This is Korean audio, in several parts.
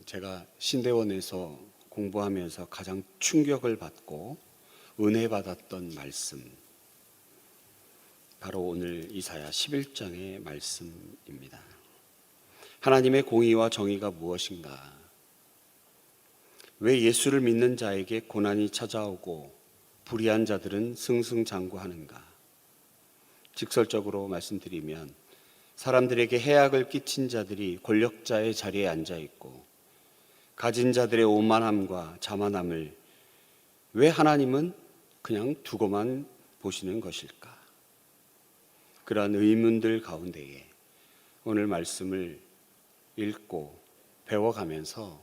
제가 신대원에서 공부하면서 가장 충격을 받고 은혜 받았던 말씀, 바로 오늘 이사야 11장의 말씀입니다. 하나님의 공의와 정의가 무엇인가? 왜 예수를 믿는 자에게 고난이 찾아오고 불의한 자들은 승승장구하는가? 직설적으로 말씀드리면 사람들에게 해악을 끼친 자들이 권력자의 자리에 앉아 있고 가진 자들의 오만함과 자만함을 왜 하나님은 그냥 두고만 보시는 것일까? 그러한 의문들 가운데에 오늘 말씀을 읽고 배워가면서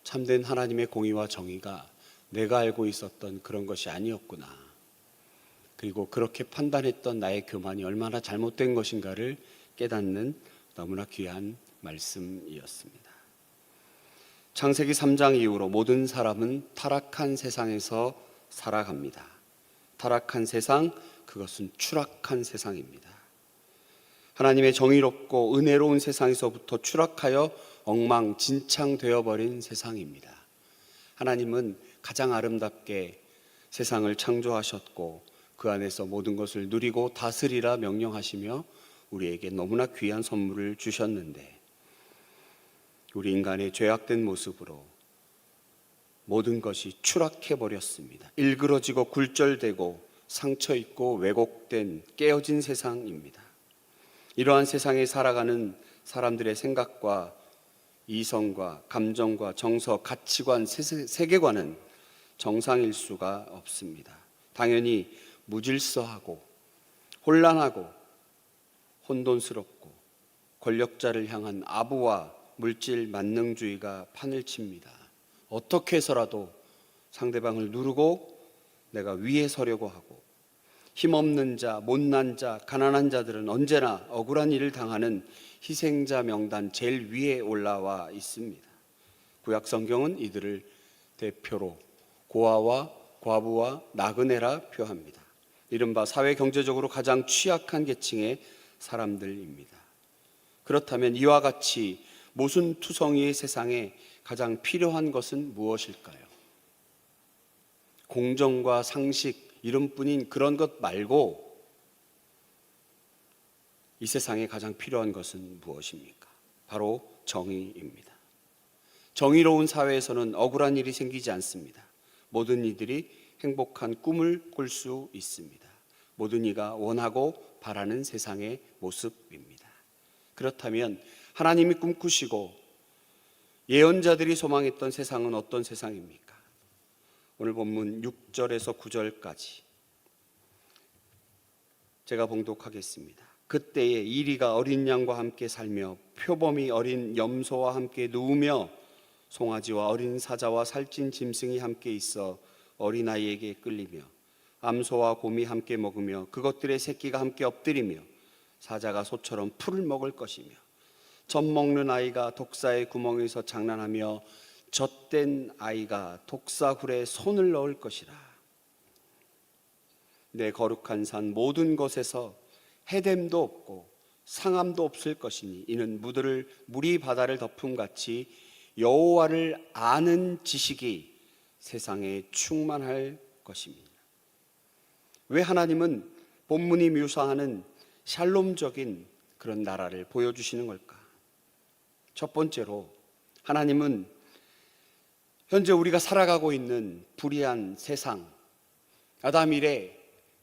참된 하나님의 공의와 정의가 내가 알고 있었던 그런 것이 아니었구나, 그리고 그렇게 판단했던 나의 교만이 얼마나 잘못된 것인가를 깨닫는 너무나 귀한 말씀이었습니다. 창세기 3장 이후로 모든 사람은 타락한 세상에서 살아갑니다. 타락한 세상, 그것은 추락한 세상입니다. 하나님의 정의롭고 은혜로운 세상에서부터 추락하여 엉망진창되어 버린 세상입니다. 하나님은 가장 아름답게 세상을 창조하셨고 그 안에서 모든 것을 누리고 다스리라 명령하시며 우리에게 너무나 귀한 선물을 주셨는데, 우리 인간의 죄악된 모습으로 모든 것이 추락해버렸습니다. 일그러지고 굴절되고 상처있고 왜곡된 깨어진 세상입니다. 이러한 세상에 살아가는 사람들의 생각과 이성과 감정과 정서, 가치관, 세계관은 정상일 수가 없습니다. 당연히 무질서하고 혼란하고 혼돈스럽고 권력자를 향한 아부와 물질 만능주의가 판을 칩니다. 어떻게 해서라도 상대방을 누르고 내가 위에 서려고 하고, 힘없는 자, 못난 자, 가난한 자들은 언제나 억울한 일을 당하는 희생자 명단 제일 위에 올라와 있습니다. 구약 성경은 이들을 대표로 고아와 과부와 나그네라 표합니다. 이른바 사회 경제적으로 가장 취약한 계층의 사람들입니다. 그렇다면 이와 같이 모순투성이의 세상에 가장 필요한 것은 무엇일까요? 공정과 상식, 이름뿐인 그런 것 말고 이 세상에 가장 필요한 것은 무엇입니까? 바로 정의입니다. 정의로운 사회에서는 억울한 일이 생기지 않습니다. 모든 이들이 행복한 꿈을 꿀 수 있습니다. 모든 이가 원하고 바라는 세상의 모습입니다. 그렇다면 하나님이 꿈꾸시고 예언자들이 소망했던 세상은 어떤 세상입니까? 오늘 본문 6절에서 9절까지 제가 봉독하겠습니다. 그때에 이리가 어린 양과 함께 살며 표범이 어린 염소와 함께 누우며 송아지와 어린 사자와 살찐 짐승이 함께 있어 어린아이에게 끌리며 암소와 곰이 함께 먹으며 그것들의 새끼가 함께 엎드리며 사자가 소처럼 풀을 먹을 것이며 젖 먹는 아이가 독사의 구멍에서 장난하며 젖된 아이가 독사굴에 손을 넣을 것이라. 내 거룩한 산 모든 것에서 해됨도 없고 상함도 없을 것이니 이는 물이 바다를 덮음같이 여호와를 아는 지식이 세상에 충만할 것입니다. 왜 하나님은 본문이 묘사하는 샬롬적인 그런 나라를 보여주시는 걸까? 첫 번째로 하나님은 현재 우리가 살아가고 있는 불의한 세상, 아담 이래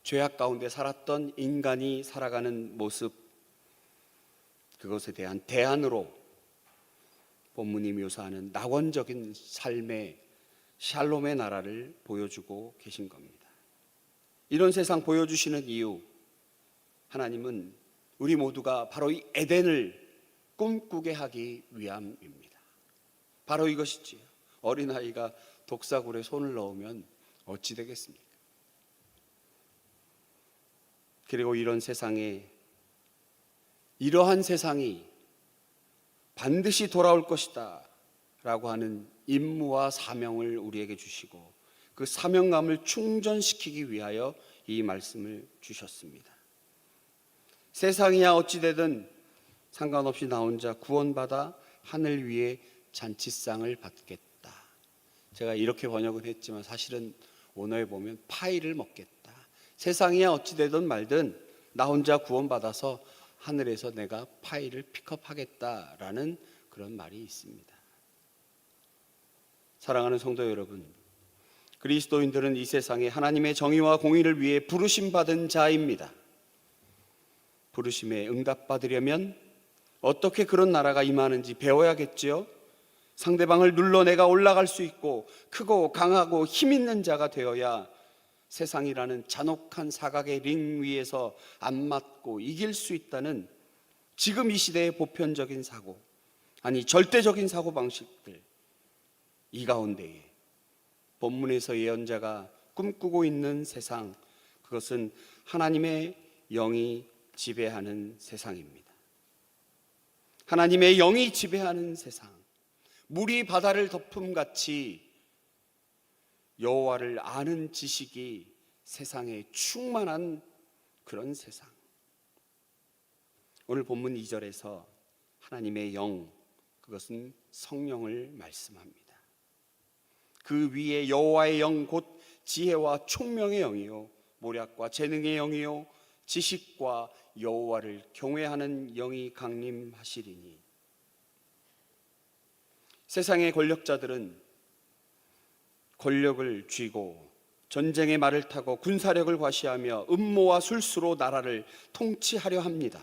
죄악 가운데 살았던 인간이 살아가는 모습, 그것에 대한 대안으로 본문이 묘사하는 낙원적인 삶의 샬롬의 나라를 보여주고 계신 겁니다. 이런 세상 보여주시는 이유, 하나님은 우리 모두가 바로 이 에덴을 꿈꾸게 하기 위함입니다. 바로 이것이지요. 어린아이가 독사굴에 손을 넣으면 어찌 되겠습니까? 그리고 이런 세상에, 이러한 세상이 반드시 돌아올 것이다 라고 하는 임무와 사명을 우리에게 주시고 그 사명감을 충전시키기 위하여 이 말씀을 주셨습니다. 세상이야 어찌되든 상관없이 나 혼자 구원받아 하늘 위에 잔치상을 받겠다. 제가 이렇게 번역을 했지만 사실은 원어에 보면 파이를 먹겠다. 세상이야 어찌 되든 말든 나 혼자 구원받아서 하늘에서 내가 파이를 픽업하겠다라는 그런 말이 있습니다. 사랑하는 성도 여러분, 그리스도인들은 이 세상에 하나님의 정의와 공의를 위해 부르심 받은 자입니다. 부르심에 응답받으려면 어떻게 그런 나라가 임하는지 배워야겠지요. 상대방을 눌러 내가 올라갈 수 있고 크고 강하고 힘 있는 자가 되어야 세상이라는 잔혹한 사각의 링 위에서 안 맞고 이길 수 있다는 지금 이 시대의 보편적인 사고, 아니 절대적인 사고방식들, 이 가운데에 본문에서 예언자가 꿈꾸고 있는 세상, 그것은 하나님의 영이 지배하는 세상입니다. 하나님의 영이 지배하는 세상, 물이 바다를 덮음같이 여호와를 아는 지식이 세상에 충만한 그런 세상. 오늘 본문 2절에서 하나님의 영, 그것은 성령을 말씀합니다. 그 위에 여호와의 영 곧 지혜와 총명의 영이요 모략과 재능의 영이요 지식과 여호와를 경외하는 영이 강림하시리니. 세상의 권력자들은 권력을 쥐고 전쟁의 말을 타고 군사력을 과시하며 음모와 술수로 나라를 통치하려 합니다.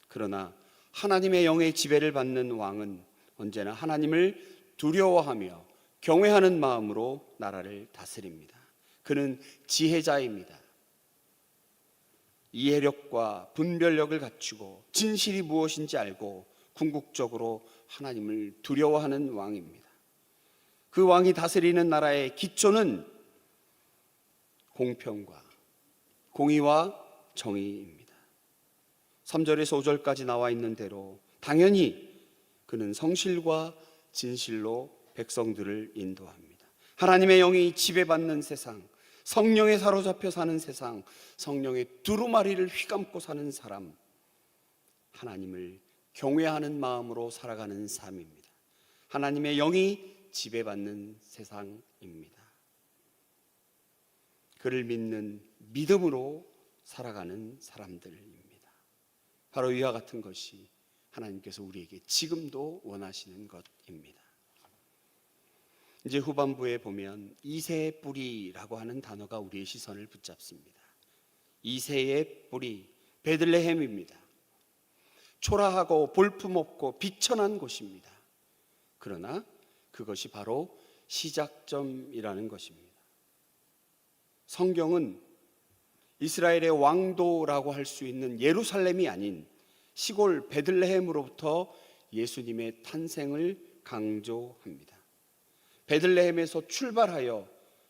그러나 하나님의 영의 지배를 받는 왕은 언제나 하나님을 두려워하며 경외하는 마음으로 나라를 다스립니다. 그는 지혜자입니다. 이해력과 분별력을 갖추고 진실이 무엇인지 알고 궁극적으로 하나님을 두려워하는 왕입니다. 그 왕이 다스리는 나라의 기초는 공평과 공의와 정의입니다. 3절에서 5절까지 나와 있는 대로 당연히 그는 성실과 진실로 백성들을 인도합니다. 하나님의 영이 지배받는 세상, 성령에 사로잡혀 사는 세상, 성령의 두루마리를 휘감고 사는 사람, 하나님을 경외하는 마음으로 살아가는 삶입니다. 하나님의 영이 지배받는 세상입니다. 그를 믿는 믿음으로 살아가는 사람들입니다. 바로 이와 같은 것이 하나님께서 우리에게 지금도 원하시는 것입니다. 이제 후반부에 보면 이새의 뿌리라고 하는 단어가 우리의 시선을 붙잡습니다. 이새의 뿌리, 베들레헴입니다. 초라하고 볼품없고 비천한 곳입니다. 그러나 그것이 바로 시작점이라는 것입니다. 성경은 이스라엘의 왕도라고 할 수 있는 예루살렘이 아닌 시골 베들레헴으로부터 예수님의 탄생을 강조합니다. 베들레헴에서 출발하여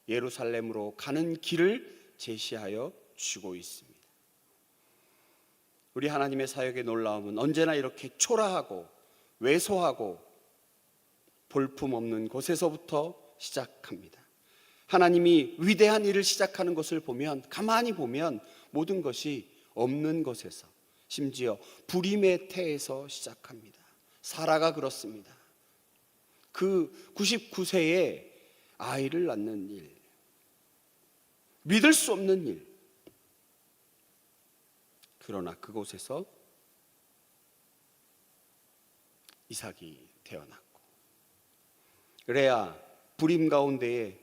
예루살렘으로 가는 길을 제시하여 주고 있습니다. 우리 하나님의 사역의 놀라움은 언제나 이렇게 초라하고 왜소하고 볼품없는 곳에서부터 시작합니다. 하나님이 위대한 일을 시작하는 것을 보면, 가만히 보면 모든 것이 없는 것에서, 심지어 불임의 태에서 시작합니다. 사라가 그렇습니다. 그 99세에 아이를 낳는 일, 믿을 수 없는 일. 그러나 그곳에서 이삭이 태어났고, 레아 불임 가운데에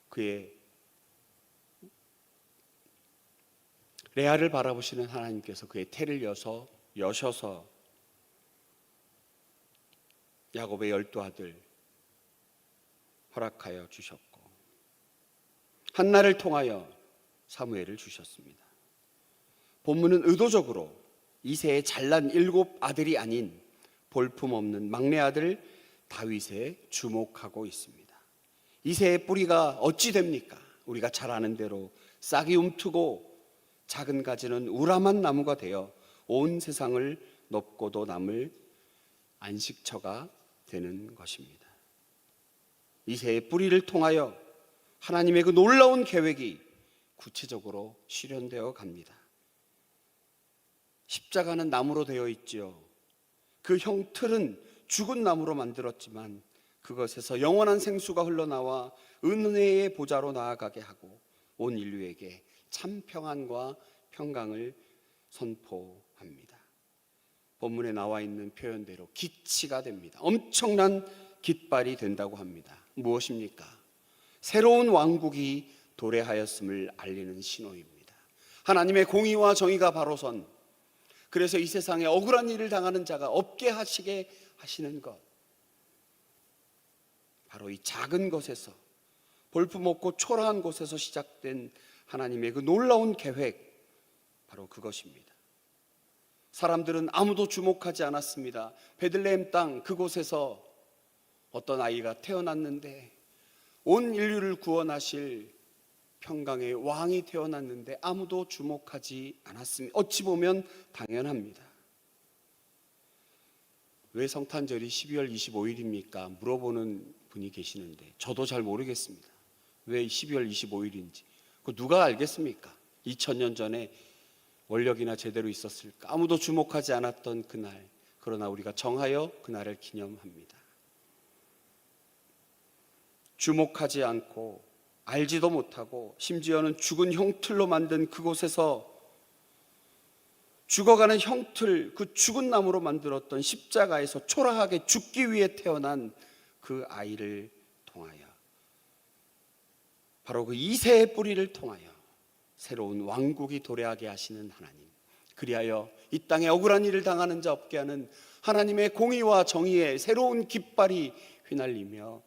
그의 레아를 바라보시는 하나님께서 그의 태를 여셔서 야곱의 12아들 허락하여 주셨고, 한나를 통하여 사무엘을 주셨습니다. 본문은 의도적으로 이새의 잘난 7아들이 아닌 볼품없는 막내 아들 다윗에 주목하고 있습니다. 이새의 뿌리가 어찌 됩니까? 우리가 잘 아는 대로 싹이 움트고 작은 가지는 우람한 나무가 되어 온 세상을 높고도 남을 안식처가 되는 것입니다. 이새의 뿌리를 통하여 하나님의 그 놀라운 계획이 구체적으로 실현되어 갑니다. 십자가는 나무로 되어 있지요. 그 형틀은 죽은 나무로 만들었지만 그것에서 영원한 생수가 흘러나와 은혜의 보좌로 나아가게 하고 온 인류에게 참 평안과 평강을 선포합니다. 본문에 나와 있는 표현대로 기치가 됩니다. 엄청난 깃발이 된다고 합니다. 무엇입니까? 새로운 왕국이 도래하였음을 알리는 신호입니다. 하나님의 공의와 정의가 바로 선, 그래서 이 세상에 억울한 일을 당하는 자가 없게 하시게 하시는 것, 바로 이 작은 것에서, 볼품없고 초라한 곳에서 시작된 하나님의 그 놀라운 계획, 바로 그것입니다. 사람들은 아무도 주목하지 않았습니다. 베들레헴 땅 그곳에서 어떤 아이가 태어났는데, 온 인류를 구원하실 평강의 왕이 태어났는데 아무도 주목하지 않았습니다. 어찌 보면 당연합니다. 왜 성탄절이 12월 25일입니까? 물어보는 분이 계시는데 저도 잘 모르겠습니다. 왜 12월 25일인지. 누가 알겠습니까? 2000년 전에 원력이나 제대로 있었을까? 아무도 주목하지 않았던 그날, 그러나 우리가 정하여 그날을 기념합니다. 주목하지 않고 알지도 못하고 심지어는 죽은 형틀로 만든 그곳에서 죽어가는 형틀, 그 죽은 나무로 만들었던 십자가에서 초라하게 죽기 위해 태어난 그 아이를 통하여, 바로 그 이새의 뿌리를 통하여 새로운 왕국이 도래하게 하시는 하나님, 그리하여 이 땅에 억울한 일을 당하는 자 없게 하는 하나님의 공의와 정의의 새로운 깃발이 휘날리며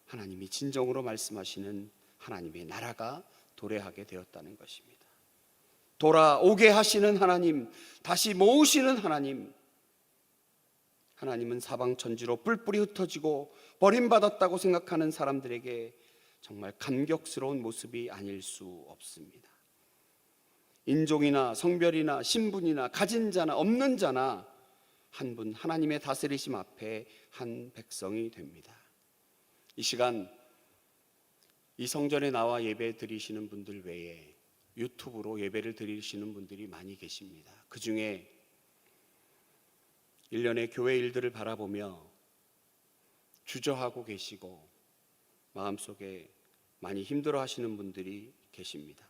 하나님이 진정으로 말씀하시는 하나님의 나라가 도래하게 되었다는 것입니다. 돌아오게 하시는 하나님, 다시 모으시는 하나님, 하나님은 사방천지로 뿔뿔이 흩어지고 버림받았다고 생각하는 사람들에게 정말 감격스러운 모습이 아닐 수 없습니다. 인종이나 성별이나 신분이나 가진 자나 없는 자나 한 분 하나님의 다스리심 앞에 한 백성이 됩니다. 이 시간 이 성전에 나와 예배 드리시는 분들 외에 유튜브로 예배를 드리시는 분들이 많이 계십니다. 그 중에 일련의 교회 일들을 바라보며 주저하고 계시고 마음속에 많이 힘들어 하시는 분들이 계십니다.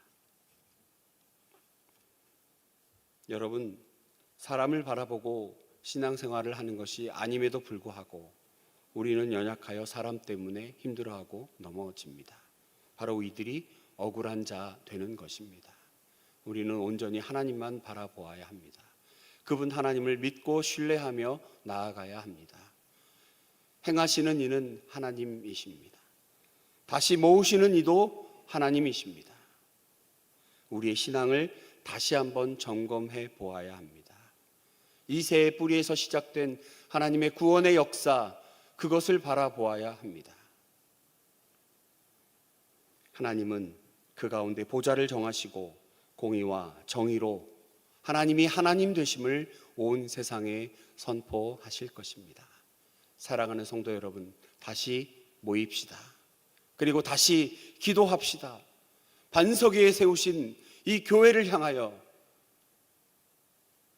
여러분, 사람을 바라보고 신앙생활을 하는 것이 아님에도 불구하고 우리는 연약하여 사람 때문에 힘들어하고 넘어집니다. 바로 이들이 억울한 자 되는 것입니다. 우리는 온전히 하나님만 바라보아야 합니다. 그분 하나님을 믿고 신뢰하며 나아가야 합니다. 행하시는 이는 하나님이십니다. 다시 모으시는 이도 하나님이십니다. 우리의 신앙을 다시 한번 점검해 보아야 합니다. 이새의 뿌리에서 시작된 하나님의 구원의 역사, 그것을 바라보아야 합니다. 하나님은 그 가운데 보좌를 정하시고 공의와 정의로 하나님이 하나님 되심을 온 세상에 선포하실 것입니다. 사랑하는 성도 여러분, 다시 모입시다. 그리고 다시 기도합시다. 반석 위에 세우신 이 교회를 향하여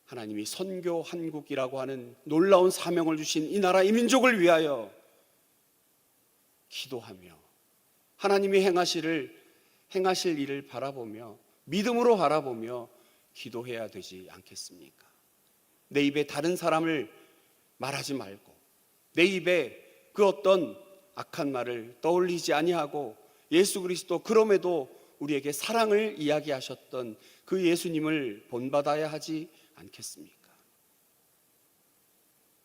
하나님이 선교 한국이라고 하는 놀라운 사명을 주신 이 나라 이 민족을 위하여 기도하며 하나님이 행하실 일을 바라보며 믿음으로 바라보며 기도해야 되지 않겠습니까? 내 입에 다른 사람을 말하지 말고 내 입에 그 어떤 악한 말을 떠올리지 아니하고 예수 그리스도, 그럼에도 우리에게 사랑을 이야기하셨던 그 예수님을 본받아야 하지 않겠습니까?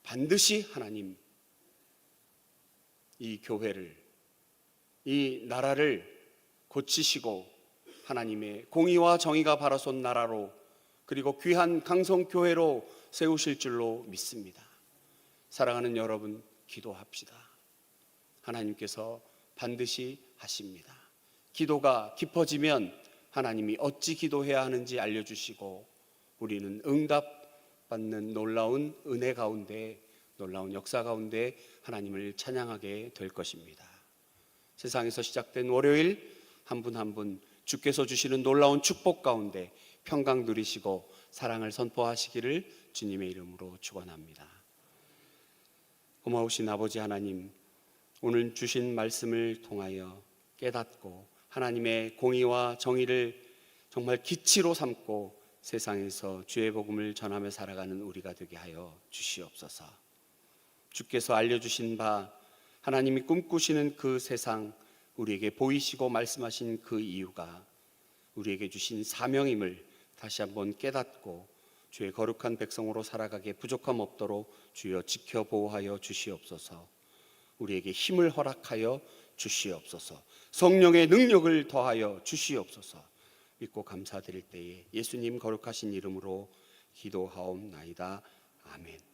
반드시 하나님 이 교회를, 이 나라를 고치시고 하나님의 공의와 정의가 바라선 나라로, 그리고 귀한 강성교회로 세우실 줄로 믿습니다. 사랑하는 여러분, 기도합시다. 하나님께서 반드시 하십니다. 기도가 깊어지면 하나님이 어찌 기도해야 하는지 알려주시고 우리는 응답받는 놀라운 은혜 가운데, 놀라운 역사 가운데 하나님을 찬양하게 될 것입니다. 세상에서 시작된 월요일 한 분 한 분 주께서 주시는 놀라운 축복 가운데 평강 누리시고 사랑을 선포하시기를 주님의 이름으로 축원합니다. 고마우신 아버지 하나님, 오늘 주신 말씀을 통하여 깨닫고 하나님의 공의와 정의를 정말 기치로 삼고 세상에서 주의 복음을 전하며 살아가는 우리가 되게 하여 주시옵소서. 주께서 알려주신 바 하나님이 꿈꾸시는 그 세상, 우리에게 보이시고 말씀하신 그 이유가 우리에게 주신 사명임을 다시 한번 깨닫고 주의 거룩한 백성으로 살아가게 부족함 없도록 주여 지켜 보호하여 주시옵소서. 우리에게 힘을 허락하여 주시옵소서. 성령의 능력을 더하여 주시옵소서. 믿고 감사드릴 때에 예수님 거룩하신 이름으로 기도하옵나이다. 아멘.